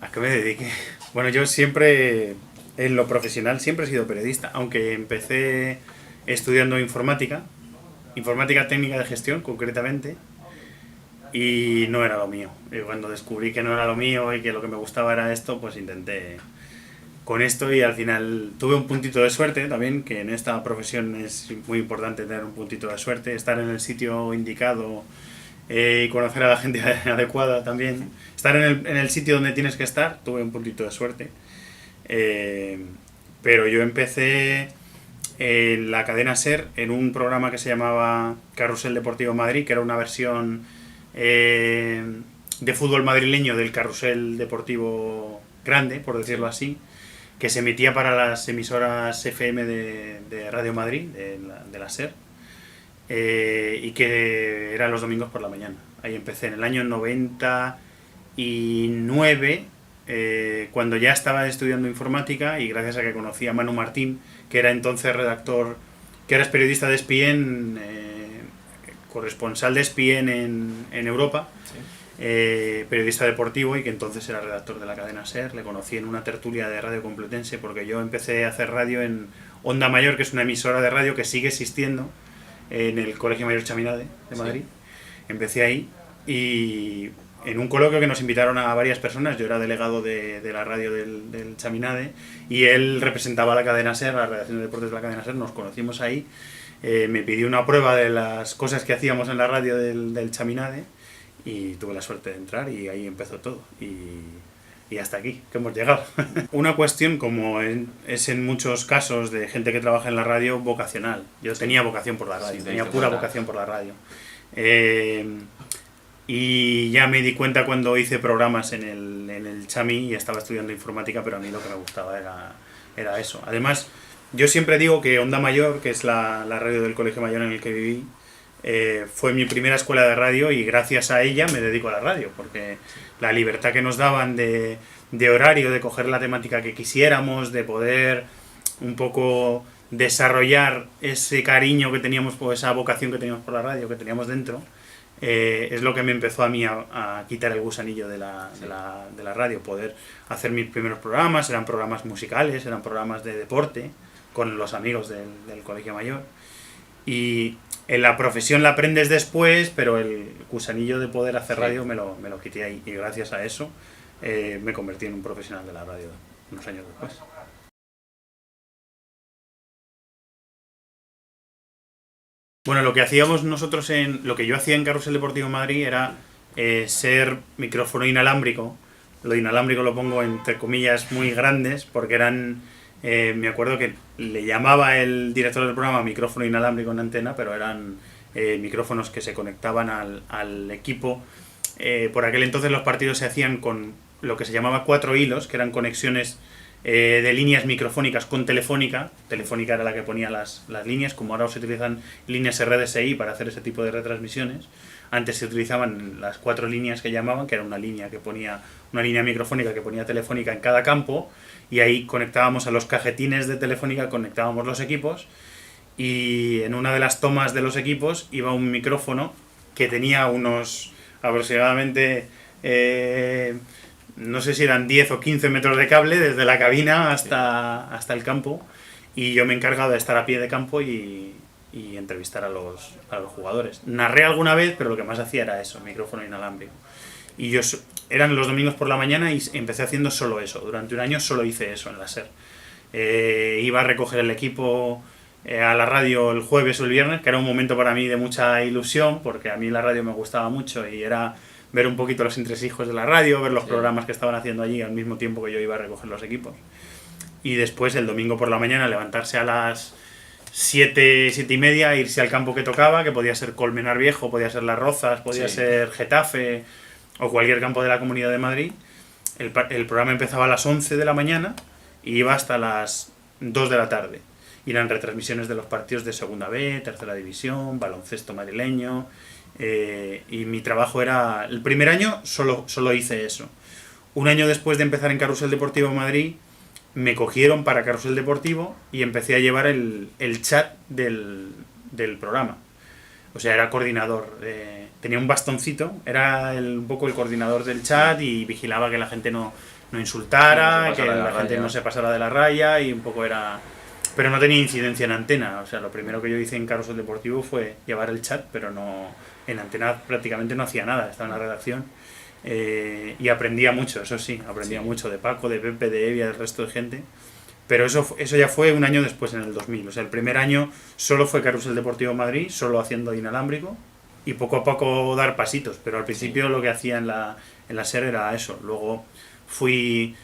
¿A qué me dediqué? Bueno, yo siempre, en lo profesional, siempre he sido periodista, aunque empecé estudiando informática técnica de gestión concretamente, y no era lo mío. Y cuando descubrí que no era lo mío y que lo que me gustaba era esto, pues intenté con esto y al final tuve un puntito de suerte también, que en esta profesión es muy importante tener un puntito de suerte, estar en el sitio indicado y conocer a la gente adecuada también. Estar en el sitio donde tienes que estar, tuve un puntito de suerte. Eh, pero yo empecé en la cadena SER en un programa que se llamaba Carrusel Deportivo Madrid, que era una versión eh, de fútbol madrileño del Carrusel Deportivo grande, por decirlo así, que se emitía para las emisoras FM de Radio Madrid, de la SER, y que era los domingos por la mañana. Ahí empecé en el año 99, cuando ya estaba estudiando informática y gracias a que conocí a Manu Martín, que era entonces redactor, que era periodista de ESPN, corresponsal de ESPN en Europa, Sí. periodista deportivo y que entonces era redactor de la cadena SER. Le conocí en una tertulia de Radio Complutense porque yo empecé a hacer radio en Onda Mayor, que es una emisora de radio que sigue existiendo en el Colegio Mayor Chaminade de Madrid. Sí. Empecé ahí y en un coloquio que nos invitaron a varias personas. Yo era delegado de la radio del Chaminade y él representaba la cadena SER, la redacción de deportes de la cadena SER. Nos conocimos ahí. Me pidió una prueba de las cosas que hacíamos en la radio del Chaminade y tuve la suerte de entrar y ahí empezó todo. Y hasta aquí, que hemos llegado. Una cuestión, como es en muchos casos de gente que trabaja en la radio, vocacional. Yo tenía vocación por la radio, Sí, tenía pura vocación por la radio. Y ya me di cuenta cuando hice programas en el Chami y estaba estudiando informática, pero a mí lo que me gustaba era eso. Además, yo siempre digo que Onda Mayor, que es la radio del Colegio Mayor en el que viví, fue mi primera escuela de radio y gracias a ella me dedico a la radio, porque la libertad que nos daban de horario, de coger la temática que quisiéramos, de poder un poco desarrollar ese cariño que teníamos, por esa vocación que teníamos por la radio, que teníamos dentro, es lo que me empezó a mí a quitar el gusanillo de la radio, poder hacer mis primeros programas. Eran programas musicales, eran programas de deporte con los amigos del Colegio Mayor, y en la profesión la aprendes después, pero el gusanillo de poder hacer radio me lo quité ahí y gracias a eso me convertí en un profesional de la radio unos años después. Bueno, lo que hacíamos nosotros lo que yo hacía en Carrusel Deportivo Madrid era ser micrófono inalámbrico. Lo inalámbrico lo pongo entre comillas muy grandes porque eran, me acuerdo que le llamaba el director del programa micrófono inalámbrico en antena, pero eran micrófonos que se conectaban al equipo. Por aquel entonces los partidos se hacían con lo que se llamaba 4 hilos, que eran conexiones de líneas microfónicas con telefónica. Telefónica era la que ponía las líneas, como ahora se utilizan líneas RDSI para hacer ese tipo de retransmisiones. Antes se utilizaban las 4 líneas que llamaban, que era una línea microfónica que ponía Telefónica en cada campo, y ahí conectábamos a los cajetines de Telefónica, conectábamos los equipos, y en una de las tomas de los equipos iba un micrófono que tenía unos aproximadamente no sé si eran 10 o 15 metros de cable desde la cabina hasta el campo, y yo me encargaba de estar a pie de campo y entrevistar a los jugadores. Narré alguna vez, pero lo que más hacía era eso, micrófono inalámbrico. Y eran los domingos por la mañana y empecé haciendo solo eso. Durante un año solo hice eso en la SER. Iba a recoger el equipo a la radio el jueves o el viernes, que era un momento para mí de mucha ilusión, porque a mí la radio me gustaba mucho y era ver un poquito los entresijos de la radio, ver los programas que estaban haciendo allí al mismo tiempo que yo iba a recoger los equipos. Y después el domingo por la mañana levantarse a las 7 y media, irse al campo que tocaba, que podía ser Colmenar Viejo, podía ser Las Rozas, podía ser Getafe o cualquier campo de la Comunidad de Madrid. El programa empezaba a las 11 de la mañana y iba hasta las 2 de la tarde. Y eran retransmisiones de los partidos de Segunda B, Tercera División, baloncesto madrileño. Y mi trabajo era... El primer año solo hice eso. Un año después de empezar en Carrusel Deportivo Madrid, me cogieron para Carrusel Deportivo y empecé a llevar el chat del programa. O sea, era coordinador. Tenía un bastoncito, era un poco el coordinador del chat y vigilaba que la gente no no insultara, Sí, no se que pasara de la la gente raya. no se pasara de la raya y un poco era... Pero no tenía incidencia en antena, o sea, lo primero que yo hice en Carrusel Deportivo fue llevar el chat, pero no en antena prácticamente no hacía nada, estaba en la redacción y aprendía mucho, eso sí, aprendía Sí. mucho de Paco, de Pepe, de Evia, del resto de gente. Pero eso ya fue un año después, en el 2000. O sea, el primer año solo fue Carrusel Deportivo Madrid, solo haciendo inalámbrico y poco a poco dar pasitos. Pero al principio lo que hacía en la SER era eso. Luego fui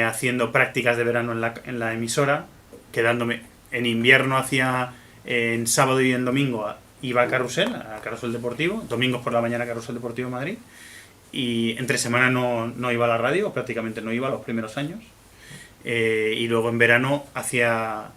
haciendo prácticas de verano en la emisora, quedándome. En invierno hacía, en sábado y en domingo iba a Carrusel Deportivo, domingos por la mañana a Carrusel Deportivo Madrid. Y entre semana no iba a la radio, prácticamente no iba los primeros años. Y luego en verano era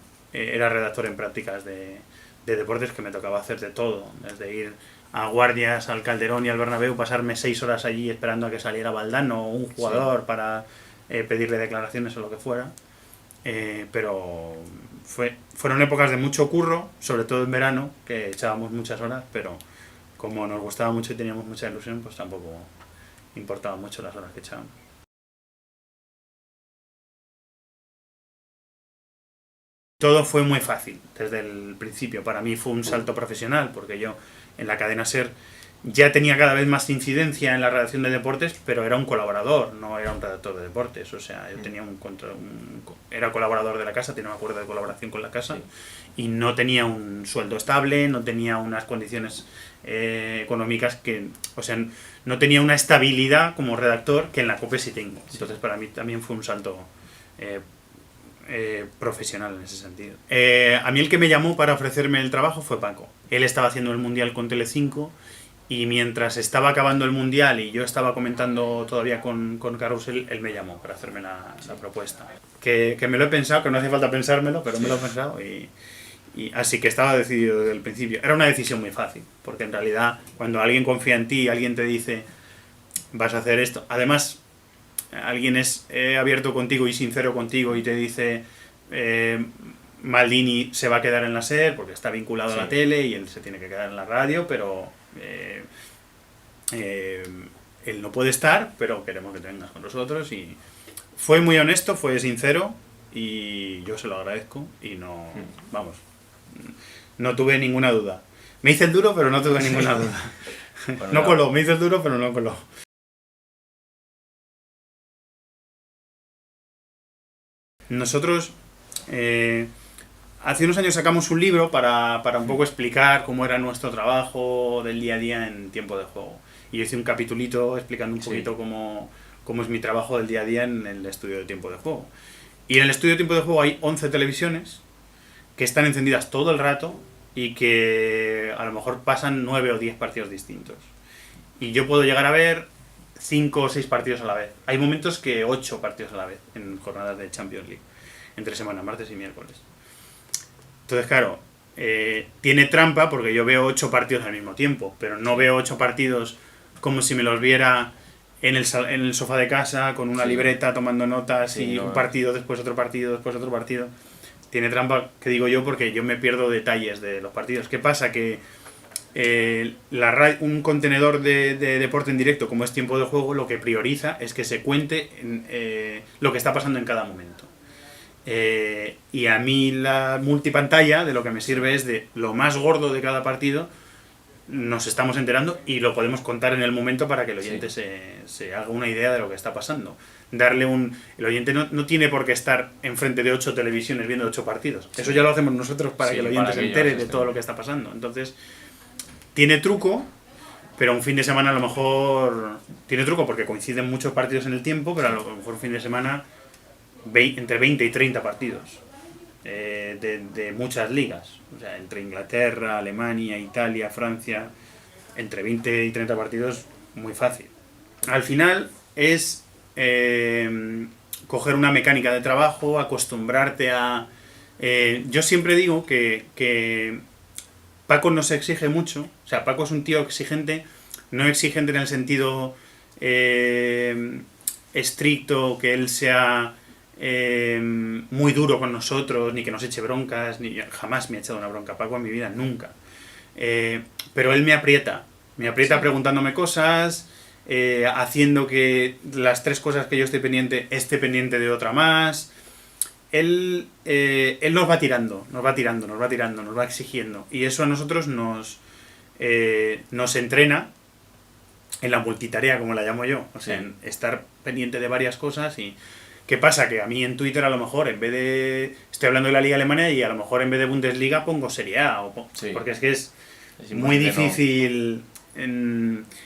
redactor en prácticas de deportes, que me tocaba hacer de todo, desde ir a guardias al Calderón y al Bernabéu, pasarme 6 horas allí esperando a que saliera Valdano o un jugador para pedirle declaraciones o lo que fuera. Pero fueron épocas de mucho curro, sobre todo en verano, que echábamos muchas horas, pero como nos gustaba mucho y teníamos mucha ilusión, pues tampoco importaba mucho las horas que echábamos. Todo fue muy fácil desde el principio. Para mí fue un salto profesional, porque yo en la cadena SER ya tenía cada vez más incidencia en la redacción de deportes, pero era un colaborador, no era un redactor de deportes. O sea, yo tenía era colaborador de la casa, tenía un acuerdo de colaboración con la casa, sí, y no tenía un sueldo estable, no tenía unas condiciones económicas que, o sea, no tenía una estabilidad como redactor que en la COPE sí tengo. Entonces para mí también fue un salto profesional en ese sentido. A mí el que me llamó para ofrecerme el trabajo fue Paco. Él estaba haciendo el Mundial con Telecinco y mientras estaba acabando el Mundial y yo estaba comentando todavía con Carrusel, él me llamó para hacerme la propuesta. Que me lo he pensado, que no hace falta pensármelo, pero me lo he pensado y así que estaba decidido desde el principio. Era una decisión muy fácil, porque en realidad cuando alguien confía en ti, alguien te dice vas a hacer esto, además alguien es abierto contigo y sincero contigo y te dice Maldini se va a quedar en la SER porque está vinculado a la tele y él se tiene que quedar en la radio, pero él no puede estar, pero queremos que te vengas con nosotros. Y fue muy honesto, fue sincero y yo se lo agradezco y no tuve ninguna duda. Me hice el duro, pero no tuve ninguna duda. Bueno, no coló, me hice el duro, pero no coló. Nosotros hace unos años sacamos un libro para un poco explicar cómo era nuestro trabajo del día a día en tiempo de juego. Y yo hice un capitulito explicando un poquito cómo es mi trabajo del día a día en el estudio de tiempo de juego. Y en el estudio de tiempo de juego hay 11 televisiones que están encendidas todo el rato y que a lo mejor pasan 9 o 10 partidos distintos. Y yo puedo llegar a ver 5 o 6 partidos a la vez. Hay momentos que 8 partidos a la vez en jornadas de Champions League, entre semana, martes y miércoles. Entonces, claro, tiene trampa porque yo veo 8 partidos al mismo tiempo, pero no veo 8 partidos como si me los viera en el sofá de casa, con una libreta, tomando notas y un partido, después otro partido, después otro partido. Tiene trampa, que digo yo, porque yo me pierdo detalles de los partidos. ¿Qué pasa? Que un contenedor de deporte en directo, como es tiempo de juego, lo que prioriza es que se cuente lo que está pasando en cada momento. Y a mí la multipantalla de lo que me sirve es de lo más gordo de cada partido, nos estamos enterando y lo podemos contar en el momento para que el oyente se haga una idea de lo que está pasando. El oyente no tiene por qué estar enfrente de 8 televisiones viendo 8 partidos. Eso ya lo hacemos nosotros para que el oyente se entere de todo lo que está pasando. Entonces, tiene truco, pero un fin de semana a lo mejor... Tiene truco porque coinciden muchos partidos en el tiempo, pero a lo mejor un fin de semana entre 20 y 30 partidos de muchas ligas. O sea, entre Inglaterra, Alemania, Italia, Francia, entre 20 y 30 partidos, muy fácil. Al final es coger una mecánica de trabajo, acostumbrarte a... yo siempre digo que Paco no se exige mucho, o sea, Paco es un tío exigente, no exigente en el sentido estricto, que él sea muy duro con nosotros, ni que nos eche broncas, jamás me ha echado una bronca Paco en mi vida, nunca. Pero él me aprieta preguntándome cosas, haciendo que las 3 cosas que yo estoy pendiente esté pendiente de otra más. Él nos va tirando, nos va exigiendo. Y eso a nosotros nos entrena en la multitarea, como la llamo yo. O sea, en estar pendiente de varias cosas. Y ¿qué pasa? Que a mí en Twitter a lo mejor, en vez de... Estoy hablando de la Liga Alemana y a lo mejor en vez de Bundesliga pongo Serie A. Porque es que es muy difícil...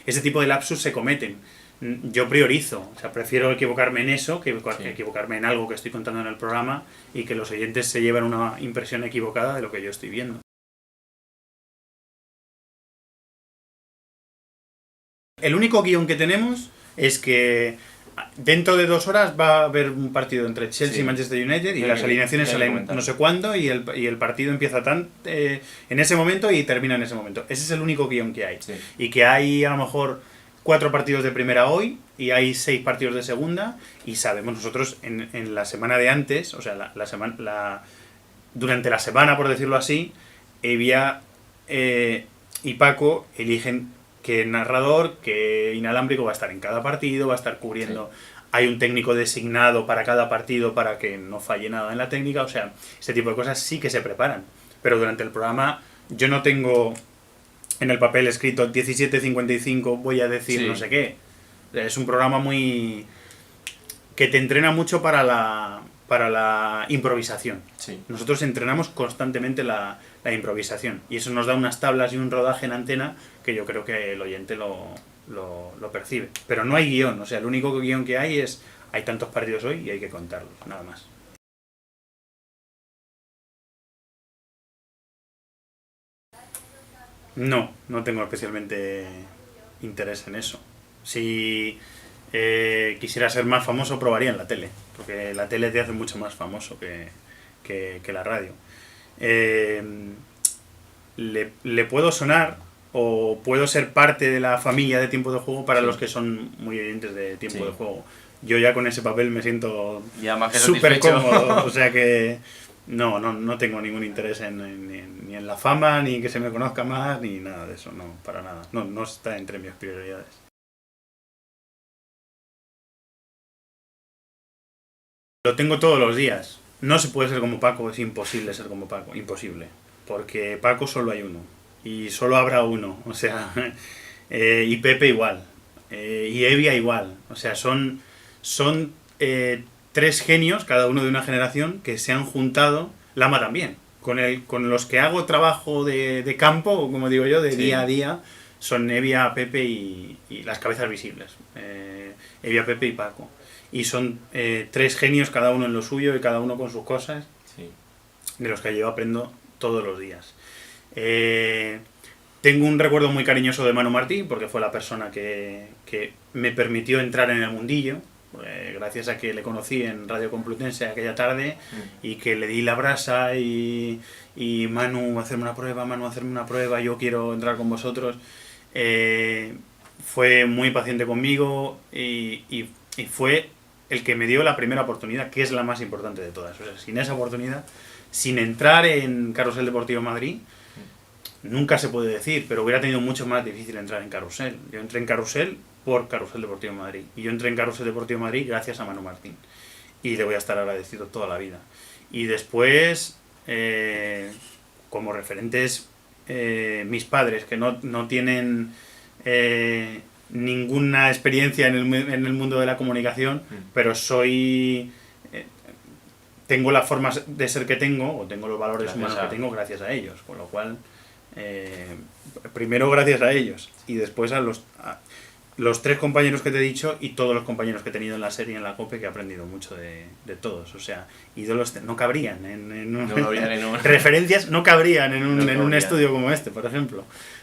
ese tipo de lapsus se cometen. Yo priorizo, o sea, prefiero equivocarme en eso que equivocarme en algo que estoy contando en el programa y que los oyentes se lleven una impresión equivocada de lo que yo estoy viendo. El único guión que tenemos es que dentro de 2 horas va a haber un partido entre Chelsea y Manchester United y las alineaciones salen no sé cuándo y el partido empieza en ese momento y termina en ese momento. Ese es el único guión que hay. Sí. Y que hay a lo mejor 4 partidos de primera hoy y hay 6 partidos de segunda y sabemos nosotros en la semana de antes, o sea, durante la semana, por decirlo así, Evia y Paco eligen qué narrador, qué inalámbrico va a estar en cada partido, va a estar cubriendo. Sí. Hay un técnico designado para cada partido para que no falle nada en la técnica, o sea, este tipo de cosas sí que se preparan. Pero durante el programa yo no tengo en el papel escrito 17:55 voy a decir no sé qué. Es un programa muy... que te entrena mucho para la improvisación. Sí. Nosotros entrenamos constantemente la improvisación y eso nos da unas tablas y un rodaje en antena que yo creo que el oyente lo percibe. Pero no hay guión, o sea, el único guión que hay es hay tantos partidos hoy y hay que contarlos, nada más. No tengo especialmente interés en eso. Si quisiera ser más famoso, probaría en la tele, porque la tele te hace mucho más famoso que la radio. Le puedo sonar o puedo ser parte de la familia de Tiempo de Juego para los que son muy oyentes de Tiempo de Juego. Yo ya con ese papel me siento súper cómodo, o sea que no tengo ningún interés ni en la fama, ni que se me conozca más, ni nada de eso, no, para nada. No está entre mis prioridades. Lo tengo todos los días. No se puede ser como Paco, es imposible ser como Paco, imposible. Porque Paco solo hay uno. Y solo habrá uno. O sea, y Pepe igual. Y Evia igual. O sea, son 3 genios, cada uno de una generación, que se han juntado. Lama también. Con los que hago trabajo de campo, como digo yo, de día a día, son Evia, Pepe y las cabezas visibles. Evia, Pepe y Paco. Y son 3 genios, cada uno en lo suyo y cada uno con sus cosas, de los que yo aprendo todos los días. Tengo un recuerdo muy cariñoso de Manu Martín, porque fue la persona que me permitió entrar en el mundillo, gracias a que le conocí en Radio Complutense aquella tarde y que le di la brasa y Manu, hacerme una prueba, yo quiero entrar con vosotros. Fue muy paciente conmigo y fue el que me dio la primera oportunidad, que es la más importante de todas. O sea, sin esa oportunidad, sin entrar en Carrusel Deportivo Madrid, nunca se puede decir, pero hubiera tenido mucho más difícil entrar en Carrusel. Yo entré en Carrusel por Carrusel Deportivo Madrid. Y yo entré en Carrusel Deportivo Madrid gracias a Manu Martín. Y le voy a estar agradecido toda la vida. Y después, como referentes, mis padres, que no tienen ninguna experiencia en el mundo de la comunicación, pero tengo la forma de ser que tengo, o tengo los valores humanos que tengo gracias a ellos, con lo cual primero gracias a ellos y después a los 3 compañeros que te he dicho y todos los compañeros que he tenido en la serie, en la COPE, que he aprendido mucho de todos. O sea, ídolos no cabrían referencias no cabrían en un estudio como este, por ejemplo.